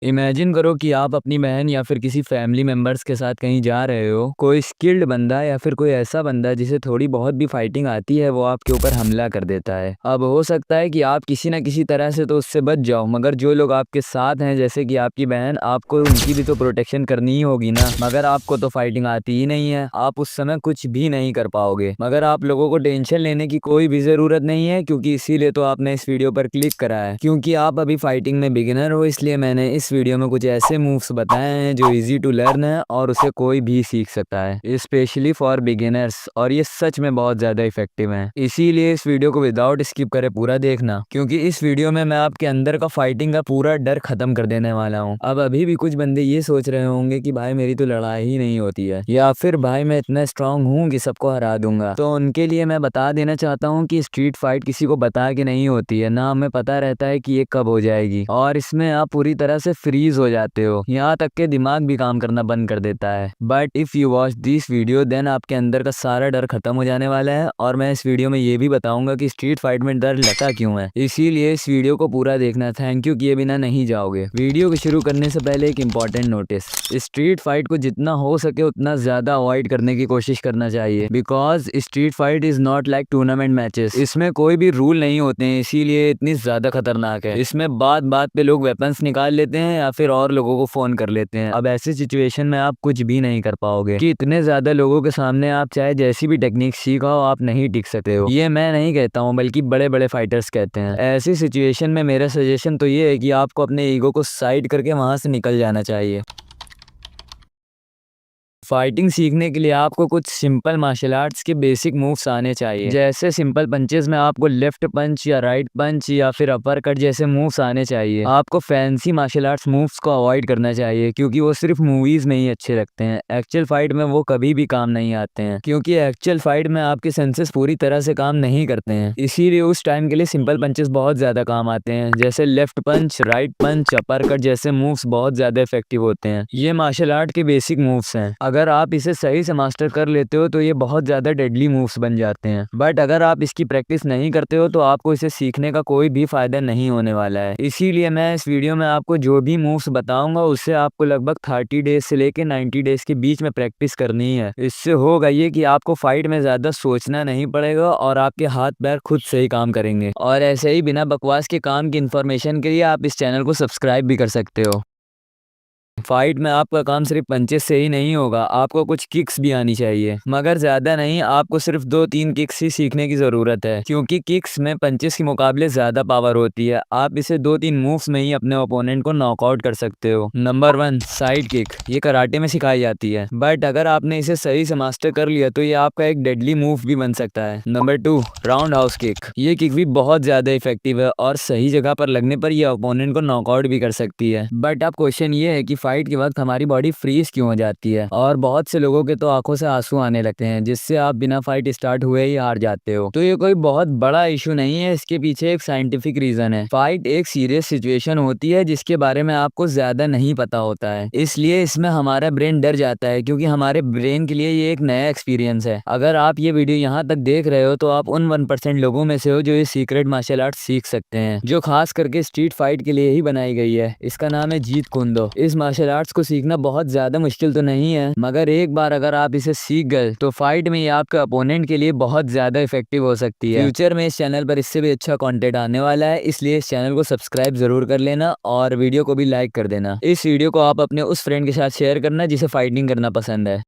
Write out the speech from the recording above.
Imagine करो कि आप अपनी बहन या फिर किसी फैमिली मेंबर्स के साथ कहीं जा रहे हो। कोई स्किल्ड बंदा या फिर कोई ऐसा बंदा जिसे थोड़ी बहुत भी फाइटिंग आती है वो आपके ऊपर हमला कर देता है। अब हो सकता है कि आप किसी ना किसी तरह से तो उससे बच जाओ, मगर जो लोग आपके साथ हैं जैसे कि आपकी बहन, आपको उनकी भी तो प्रोटेक्शन करनी ही होगी ना। मगर आपको तो फाइटिंग आती ही नहीं है, आप उस समय कुछ भी नहीं कर पाओगे। मगर आप लोगों को टेंशन लेने की कोई भी ज़रूरत नहीं है, क्योंकि इसीलिए तो आपने इस वीडियो पर क्लिक करा है। क्योंकि आप अभी फाइटिंग में बिगिनर हो, इसलिए मैंने इस वीडियो में कुछ ऐसे मूव्स बताए हैं जो इजी टू लर्न है और उसे कोई भी सीख सकता है, स्पेशली फॉर बिगिनर्स। और ये सच में बहुत ज़्यादा इफेक्टिव हैं। इसीलिए इस वीडियो को विदाउट स्किप करे पूरा देखना, क्योंकि इस वीडियो में मैं आपके अंदर का फाइटिंग का पूरा डर खत्म कर देने वाला हूँ। अब अभी भी कुछ बंदे ये सोच रहे होंगे कि भाई मेरी तो लड़ाई ही नहीं होती है, या फिर भाई मैं इतना स्ट्रांग हूँ कि सबको हरा दूंगा। तो उनके लिए मैं बता देना चाहता हूँ कि स्ट्रीट फाइट किसी को बता के नहीं होती है, ना हमें पता रहता है कि ये कब हो जाएगी, और इसमें आप पूरी तरह से फ्रीज हो जाते हो, यहाँ तक के दिमाग भी काम करना बंद कर देता है। But if you watch this video then आपके अंदर का सारा डर खत्म हो जाने वाला है। और मैं इस वीडियो में ये भी बताऊंगा कि स्ट्रीट फाइट में डर लगता क्यों है, इसीलिए इस वीडियो को पूरा देखना। थैंक यू किए बिना नहीं जाओगे। वीडियो को शुरू करने से पहले एक इंपॉर्टेंट नोटिस, स्ट्रीट फाइट को जितना हो सके उतना ज्यादा अवॉइड करने की कोशिश करना चाहिए, because street fight is not like tournament matches. इसमें कोई भी रूल नहीं होते हैं, इसीलिए इतनी ज्यादा खतरनाक है। इसमें बात बात पे लोग वेपन्स निकाल लेते हैं या फिर और लोगों को फोन कर लेते हैं। अब ऐसी सिचुएशन में आप कुछ भी नहीं कर पाओगे, कि इतने ज्यादा लोगों के सामने आप चाहे जैसी भी टेक्निक सीखो आप नहीं टिक सकते हो। ये मैं नहीं कहता हूँ, बल्कि बड़े बड़े फाइटर्स कहते हैं। ऐसी सिचुएशन में मेरा सजेशन तो ये है कि आपको अपने ईगो को साइड करके वहां से निकल जाना चाहिए। फाइटिंग सीखने के लिए आपको कुछ सिंपल मार्शल आर्ट्स के बेसिक मूव्स आने चाहिए। जैसे सिंपल पंचेस में आपको लेफ्ट पंच या राइट पंच या फिर अपर कट जैसे मूव्स आने चाहिए। आपको फैंसी मार्शल आर्ट्स मूव्स को अवॉइड करना चाहिए, क्योंकि वो सिर्फ मूवीज में ही अच्छे लगते हैं। एक्चुअल फाइट में वो कभी भी काम नहीं आते हैं, क्योंकि एक्चुअल फाइट में आपके सेंसेस पूरी तरह से काम नहीं करते हैं। इसीलिए उस टाइम के लिए सिंपल पंचेस बहुत ज्यादा काम आते हैं, जैसे लेफ्ट पंच, राइट पंच, अपर कट जैसे मूव्स बहुत ज्यादा इफेक्टिव होते हैं। ये मार्शल आर्ट के बेसिक मूव्स हैं। अगर आप इसे सही से मास्टर कर लेते हो तो ये बहुत ज़्यादा डेडली मूव्स बन जाते हैं। बट अगर आप इसकी प्रैक्टिस नहीं करते हो तो आपको इसे सीखने का कोई भी फायदा नहीं होने वाला है। इसीलिए मैं इस वीडियो में आपको जो भी मूव्स बताऊंगा उससे आपको लगभग 30 डेज से लेके 90 डेज के बीच में प्रैक्टिस करनी है। इससे होगा ये कि आपको फाइट में ज़्यादा सोचना नहीं पड़ेगा और आपके हाथ पैर खुद से ही काम करेंगे। और ऐसे ही बिना बकवास के काम की इन्फॉर्मेशन के लिए आप इस चैनल को सब्सक्राइब भी कर सकते हो। फाइट में आपका काम सिर्फ पंचेस से ही नहीं होगा, आपको कुछ किक्स भी आनी चाहिए, मगर ज्यादा नहीं। आपको सिर्फ 2-3 किक्स ही सीखने की जरूरत है, क्योंकि किक्स में पंचेस के मुकाबले ज्यादा पावर होती है। आप इसे 2-3 मूव्स में ही अपने ओपोनेंट को नॉकआउट कर सकते हो। नंबर 1 साइड किक, ये कराटे में सिखाई जाती है, बट अगर आपने इसे सही से मास्टर कर लिया तो ये आपका एक डेडली मूव भी बन सकता है। नंबर 2 राउंड हाउस किक, ये किक भी बहुत ज्यादा इफेक्टिव है और सही जगह पर लगने पर यह ओपोनेंट को नॉकआउट भी कर सकती है। बट अब क्वेश्चन ये है कि फाइट के वक्त हमारी बॉडी फ्रीज क्यों हो जाती है, और बहुत से लोगों के तो आंखों से आंसू आने लगते हैं, जिससे आप बिना फाइट स्टार्ट हुए ही हार जाते हो। तो ये कोई बहुत बड़ा इशू नहीं है, इसके पीछे एक साइंटिफिक रीजन है। फाइट एक सीरियस सिचुएशन होती है जिसके बारे में आपको ज्यादा नहीं पता होता है, इसलिए इसमें हमारा ब्रेन डर जाता है, क्योंकि हमारे ब्रेन के लिए ये एक नया एक्सपीरियंस है। अगर आप ये वीडियो यहाँ तक देख रहे हो तो आप उन 1% लोगों में से हो जो ये सीक्रेट मार्शल आर्ट सीख सकते हैं, जो खास करके स्ट्रीट फाइट के लिए ही बनाई गई है। इसका नाम है जीत कुंदो। इस मार्शल आर्ट्स को सीखना बहुत ज्यादा मुश्किल तो नहीं है, मगर एक बार अगर आप इसे सीख गए तो फाइट में ये आपके अपोनेंट के लिए बहुत ज्यादा इफेक्टिव हो सकती है। फ्यूचर में इस चैनल पर इससे भी अच्छा कंटेंट आने वाला है, इसलिए इस चैनल को सब्सक्राइब जरूर कर लेना और वीडियो को भी लाइक कर देना। इस वीडियो को आप अपने उस फ्रेंड के साथ शेयर करना जिसे फाइटिंग करना पसंद है।